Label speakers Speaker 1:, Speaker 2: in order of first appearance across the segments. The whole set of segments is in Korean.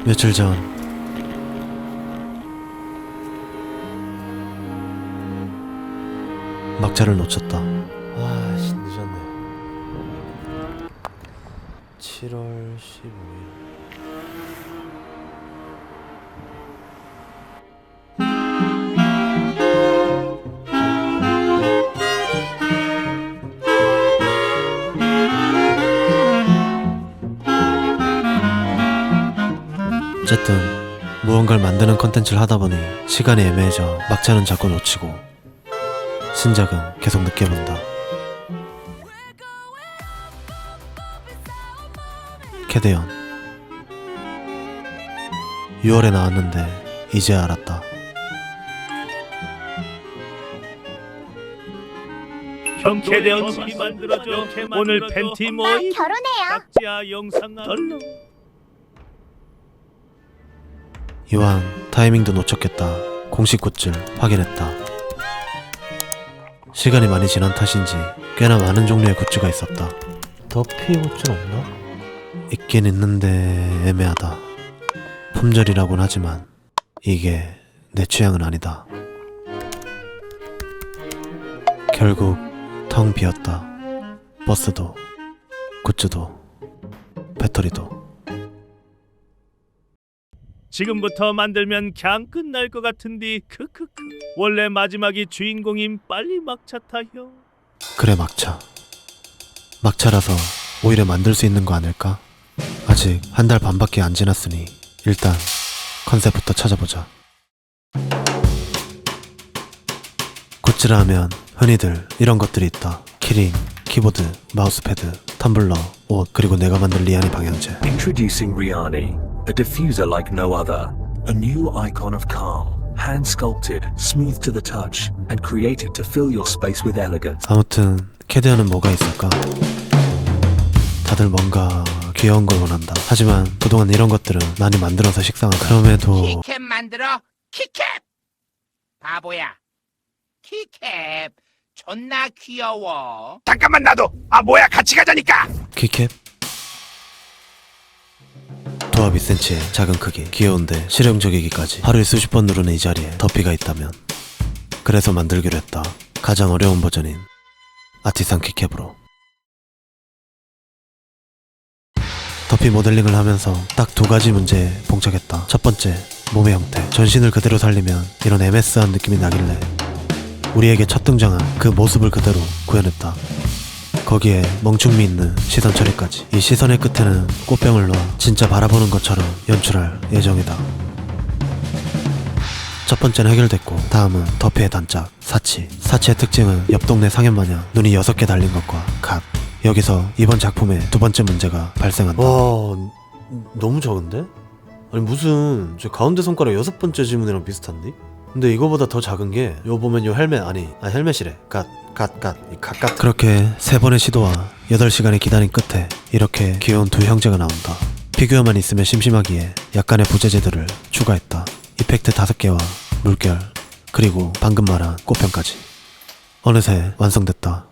Speaker 1: 며칠 전 막차를 놓쳤다. 아씨, 늦었네. 7월 15일. 어쨌든 무언가를 만드는 컨텐츠를 하다보니 시간이 애매해져 막차는 자꾸 놓치고 신작은 계속 늦게 본다. 캐대언 6월에 나왔는데 이제 알았다.
Speaker 2: 형 캐대언 TV 만들어줘. 오늘 팬티 모임
Speaker 3: 결혼해요.
Speaker 2: 각자 영상 덜렁.
Speaker 1: 이왕 타이밍도 놓쳤겠다. 공식 굿즈를 확인했다. 시간이 많이 지난 탓인지 꽤나 많은 종류의 굿즈가 있었다. 더피 굿즈는 없나? 있긴 있는데 애매하다. 품절이라곤 하지만 이게 내 취향은 아니다. 결국 텅 비었다. 버스도 굿즈도 배터리도.
Speaker 2: 지금부터 만들면 그냥 끝날 것 같은디. 크크크. 원래 마지막이 주인공임. 빨리 막차 타요.
Speaker 1: 그래, 막차라서 오히려 만들 수 있는 거 아닐까? 아직 한 달 반밖에 안 지났으니 일단 컨셉부터 찾아보자. 굿즈라 하면 흔히들 이런 것들이 있다. 키링, 키보드, 마우스패드, 텀블러, 옷, 그리고 내가 만든 리아니 방향제.
Speaker 4: Introducing Riani, a diffuser like no other. A new icon of calm, hand-sculpted, smooth to the touch, and created to fill your space with elegance.
Speaker 1: 아무튼 캐대언은 뭐가 있을까? 다들 뭔가 귀여운 걸 원한다. 하지만 그동안 이런 것들은 많이 만들어서 식상하다. 그럼에도
Speaker 5: 키캡 만들어? 키캡! 바보야. 키캡 존나 귀여워.
Speaker 6: 잠깐만 놔둬. 아 뭐야, 같이 가자니까.
Speaker 1: 키캡? 도화 미센치의 작은 크기, 귀여운데 실용적이기까지 하루에 수십 번 누르는 이 자리에 더피가 있다면, 그래서 만들기로 했다. 가장 어려운 버전인 아티산 키캡으로. 더피 모델링을 하면서 딱 두 가지 문제에 봉착했다. 첫 번째, 몸의 형태. 전신을 그대로 살리면 이런 MS한 느낌이 나길래 우리에게 첫 등장한 그 모습을 그대로 구현했다. 거기에 멍충미 있는 시선 처리까지. 이 시선의 끝에는 꽃병을 넣어 진짜 바라보는 것처럼 연출할 예정이다. 첫 번째는 해결됐고, 다음은 더피의 단짝, 사치. 사치의 특징은 옆 동네 상현마냥 눈이 6개 달린 것과 갓. 여기서 이번 작품의 두 번째 문제가 발생한다. 와, 너무 적은데? 아니 무슨 저 가운데 손가락 6번째 지문이랑 비슷한데? 근데 이거보다 더 작은 게 요 보면 요 헬멧 헬멧이래. 갓. 그렇게 3번의 시도와 8시간의 기다림 끝에 이렇게 귀여운 두 형제가 나온다. 피규어만 있으면 심심하기에 약간의 부재재들을 추가했다. 이펙트 5개와 물결, 그리고 방금 말한 꽃병까지. 어느새 완성됐다.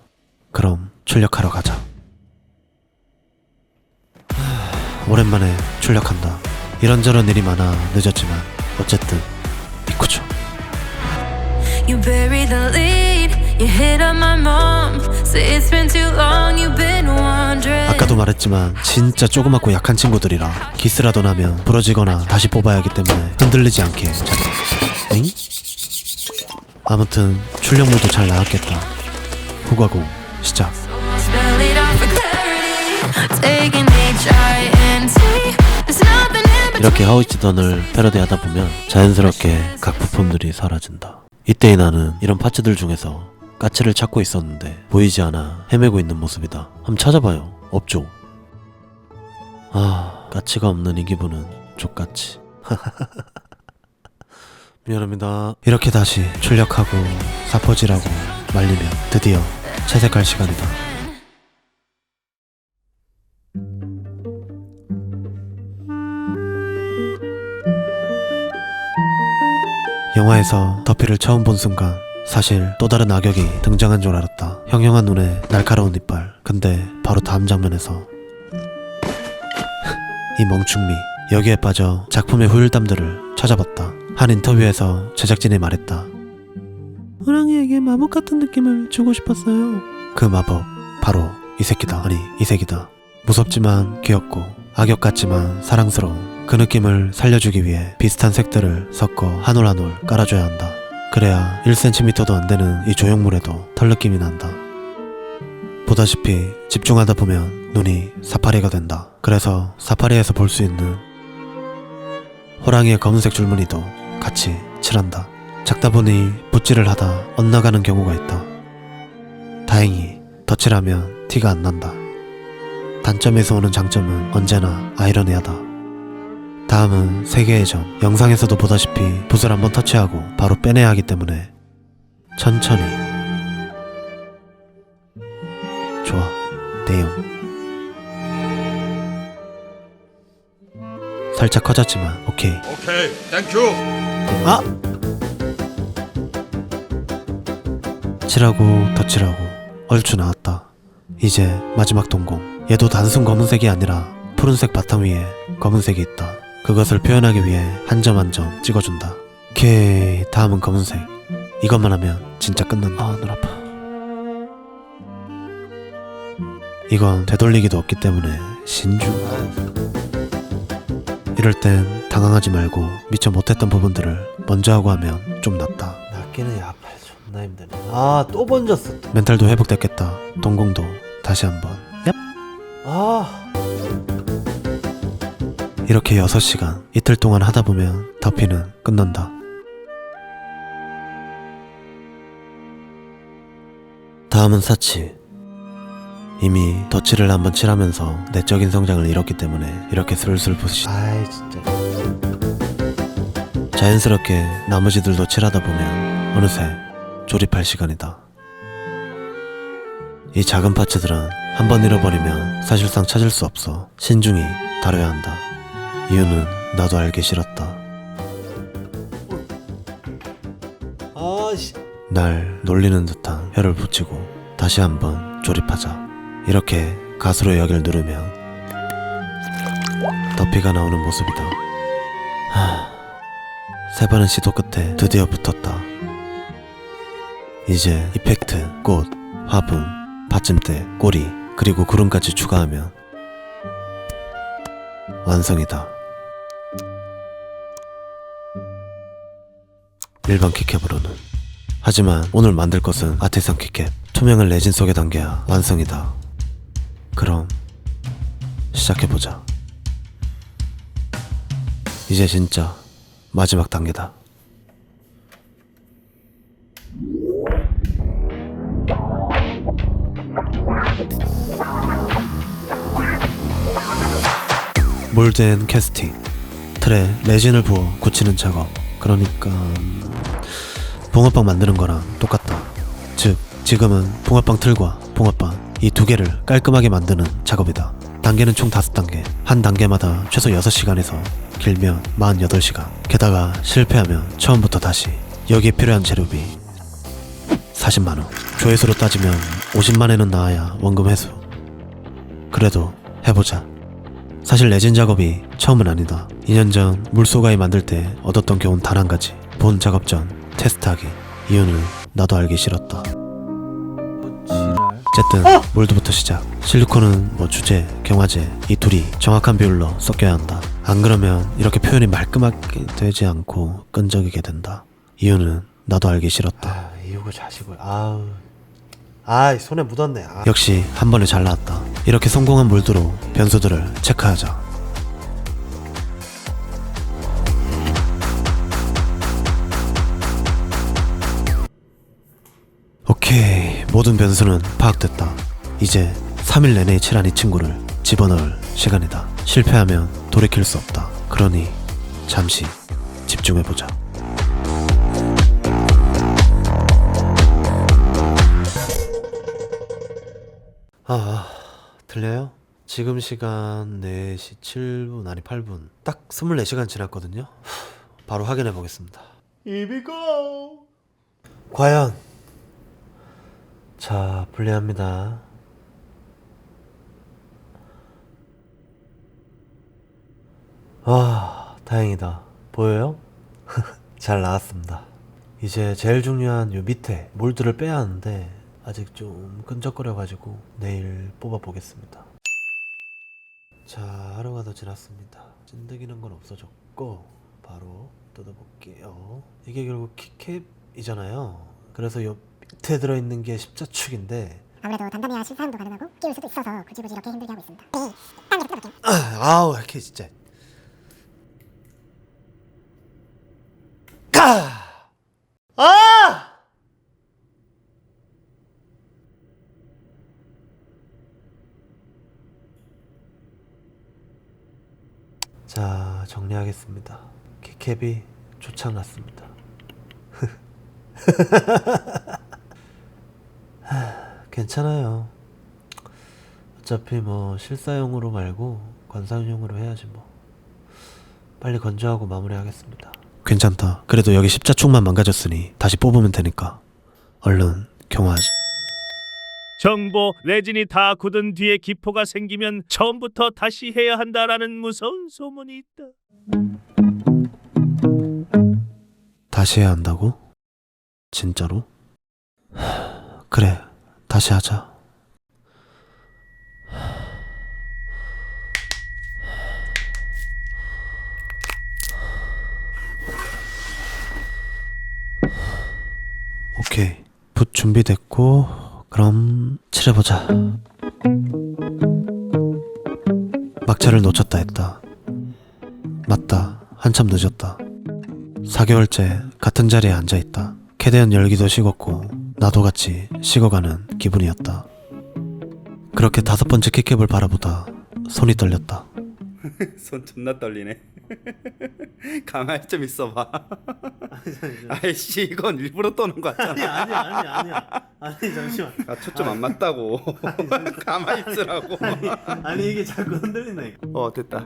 Speaker 1: 그럼 출력하러 가자. 오랜만에 출력한다. 이런저런 일이 많아 늦었지만 어쨌든 이쿠죠.
Speaker 7: You bury the lead, you hit on my mom. Say it's been too long, you've been wandering.
Speaker 1: 아까도 말했지만 진짜 조그맣고 약한 친구들이라 기스라도 나면 부러지거나 다시 뽑아야 하기 때문에 흔들리지 않게 잘해. 엥? 아무튼 출력물도 잘 나왔겠다. 후가공 시작.
Speaker 7: Spell it out for clarity. Taking HINT. There's nothing in between.
Speaker 1: 이렇게 하우이치던을 패러디하다 보면 자연스럽게 각 부품들이 사라진다. 이때의 나는 이런 파츠들 중에서 까치를 찾고 있었는데 보이지 않아 헤매고 있는 모습이다. 한번 찾아봐요. 없죠? 아, 까치가 없는 이 기분은 족같이. 미안합니다. 이렇게 다시 출력하고 사퍼질하고 말리면 드디어 채색할 시간이다. 영화에서 더피를 처음 본 순간 사실 또 다른 악역이 등장한 줄 알았다. 형형한 눈에 날카로운 이빨. 근데 바로 다음 장면에서 이 멍충미, 여기에 빠져 작품의 후일담들을 찾아봤다. 한 인터뷰에서 제작진이 말했다. 호랑이에게 마법 같은 느낌을 주고 싶었어요. 그 마법 바로 이 새끼다. 아니 이 색이다. 무섭지만 귀엽고 악역 같지만 사랑스러운 그 느낌을 살려주기 위해 비슷한 색들을 섞어 한 올 한 올 깔아줘야 한다. 그래야 1cm도 안 되는 이 조형물에도 털 느낌이 난다. 보다시피 집중하다 보면 눈이 사파리가 된다. 그래서 사파리에서 볼 수 있는 호랑이의 검은색 줄무늬도 같이 칠한다. 작다 보니 붓질을 하다 엇나가는 경우가 있다. 다행히 덧칠하면 티가 안 난다. 단점에서 오는 장점은 언제나 아이러니하다. 다음은 3개의 점. 영상에서도 보다시피 붓을 한번 터치하고 바로 빼내야 하기 때문에 천천히. 좋아, 내용 살짝 커졌지만 오케이.
Speaker 6: 오케이, 땡큐.
Speaker 1: 아! 칠하고 덧칠하고 얼추 나왔다. 이제 마지막 동공. 얘도 단순 검은색이 아니라 푸른색 바탕 위에 검은색이 있다. 그것을 표현하기 위해 한 점 한 점 찍어준다. 오케이, 다음은 검은색. 이것만 하면 진짜 끝난다. 아, 눈 아파. 이건 되돌리기도 없기 때문에 신중. 이럴 땐 당황하지 말고 미처 못했던 부분들을 먼저 하고 하면 좀 낫다.
Speaker 3: 낚이는 야팔 존나 힘드네. 아, 또 번졌어.
Speaker 1: 멘탈도 회복됐겠다. 동공도 다시 한번. 얍.
Speaker 3: 아,
Speaker 1: 이렇게 6시간 이틀 동안 하다 보면 더피는 끝난다. 다음은 사치. 이미 덧칠을 한번 칠하면서 내적인 성장을 잃었기 때문에 이렇게 슬슬 부시.
Speaker 3: 아이 진짜.
Speaker 1: 자연스럽게 나머지들도 칠하다 보면 어느새 조립할 시간이다. 이 작은 파츠들은 한번 잃어버리면 사실상 찾을 수 없어 신중히 다뤄야 한다. 이유는 나도 알기 싫었다.
Speaker 3: 아씨.
Speaker 1: 날 놀리는 듯한 혀를 붙이고 다시 한번 조립하자. 이렇게 가수로 여길 누르면 더피가 나오는 모습이다. 3번의 시도 끝에 드디어 붙었다. 이제 이펙트, 꽃, 화분, 받침대, 꼬리, 그리고 구름까지 추가하면 완성이다. 일반 키캡으로는. 하지만 오늘 만들 것은 아티산 키캡. 투명을 레진 속에 담겨야 완성이다. 그럼 시작해보자. 이제 진짜 마지막 단계다. 몰드앤 캐스팅. 틀에 레진을 부어 굳히는 작업. 그러니까 붕어빵 만드는 거랑 똑같다. 즉 지금은 붕어빵 틀과 붕어빵 이 2개를 깔끔하게 만드는 작업이다. 단계는 총 5단계. 한 단계마다 최소 6시간에서 길면 48시간. 게다가 실패하면 처음부터 다시. 여기에 필요한 재료비 40만원. 조회수로 따지면 50만원은 나와야 원금 회수. 그래도 해보자. 사실 레진 작업이 처음은 아니다. 2년 전 물소가이 만들 때 얻었던 교훈 단 한 가지. 본 작업 전 테스트하기. 이유는 나도 알기 싫었다. 어쨌든 몰드부터 시작. 실리콘은 뭐 주재, 경화제 이 둘이 정확한 비율로 섞여야 한다. 안 그러면 이렇게 표현이 말끔하게 되지 않고 끈적이게 된다. 이유는 나도 알기 싫었다.
Speaker 3: 아, 이유고 자식을. 아우. 아이 손에 묻었네. 아.
Speaker 1: 역시 한 번에 잘 나왔다. 이렇게 성공한 몰드로 변수들을 체크하자. 오케이, 모든 변수는 파악됐다. 이제 3일 내내 칠한 이 친구를 집어넣을 시간이다. 실패하면 돌이킬 수 없다. 그러니 잠시 집중해보자. 들려요? 지금 시간 4시 7분 아니 8분. 딱 24시간 지났거든요. 바로 확인해 보겠습니다.
Speaker 3: 이비고. 과연. 자, 분리합니다. 아, 다행이다. 보여요? 잘 나왔습니다. 이제 제일 중요한 요 밑에 몰드를 빼야 하는데 아직 좀 끈적거려가지고 내일 뽑아보겠습니다. 자, 하루가 더 지났습니다. 찐득이는 건 없어졌고 바로 뜯어볼게요. 이게 결국 키캡이잖아요. 그래서 요 밑에 들어있는 게 십자축인데
Speaker 8: 아무래도 단단해야 실사용도 가능하고 끼울 수도 있어서 굳이 이렇게 힘들게 하고 있습니다. 네, 딴 이렇게 뜯어볼게요.
Speaker 3: 아우 이렇게 진짜 까! 아! 자, 정리하겠습니다. 키캡이 쫓아났습니다. 괜찮아요. 어차피 뭐 실사용으로 말고 관상용으로 해야지 뭐. 빨리 건조하고 마무리하겠습니다.
Speaker 1: 괜찮다. 그래도 여기 십자축만 망가졌으니 다시 뽑으면 되니까 얼른 경화하자.
Speaker 2: 정보 레진이 다 굳은 뒤에 기포가 생기면 처음부터 다시 해야 한다라는 무서운 소문이 있다.
Speaker 1: 다시 해야 한다고? 진짜로? 그래, 다시 하자. 오케이, 붓 준비됐고 그럼 칠해보자. 막차를 놓쳤다 했다. 맞다, 한참 늦었다. 4개월째 같은 자리에 앉아있다. 캐대한 열기도 식었고 나도 같이 식어가는 기분이었다. 그렇게 5번째 키캡을 바라보다 손이 떨렸다.
Speaker 9: 손 존나 떨리네. 가만히 좀 있어봐. 아이씨, 이건 일부러 떠는 거 같잖아.
Speaker 3: 아니 잠시만.
Speaker 9: 아, 초점 안 맞다고. 가만히 있으라고.
Speaker 3: 아니 이게 자꾸 흔들린다니까.
Speaker 9: 됐다.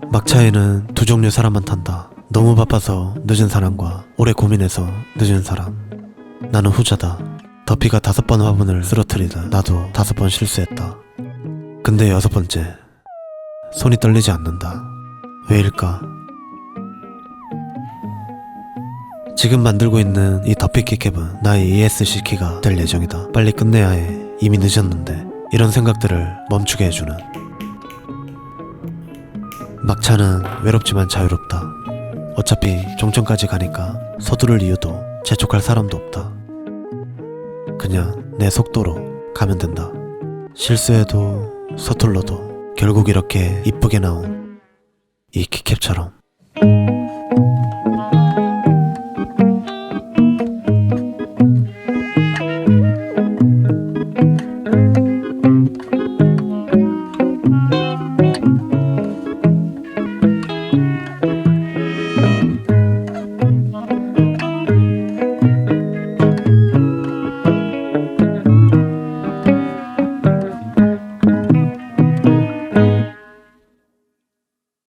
Speaker 1: 막차에는 두 종류 사람만 탄다. 너무 바빠서 늦은 사람과 오래 고민해서 늦은 사람. 나는 후자다. 더피가 5번 화분을 쓰러뜨리다 나도 5번 실수했다. 근데 6번째 손이 떨리지 않는다. 왜일까? 지금 만들고 있는 이 더피 키캡은 나의 ESC 키가 될 예정이다. 빨리 끝내야 해. 이미 늦었는데. 이런 생각들을 멈추게 해주는. 막차는 외롭지만 자유롭다. 어차피 종점까지 가니까 서두를 이유도 재촉할 사람도 없다. 그냥 내 속도로 가면 된다. 실수해도 서툴러도 결국 이렇게 이쁘게 나온 이 키캡처럼.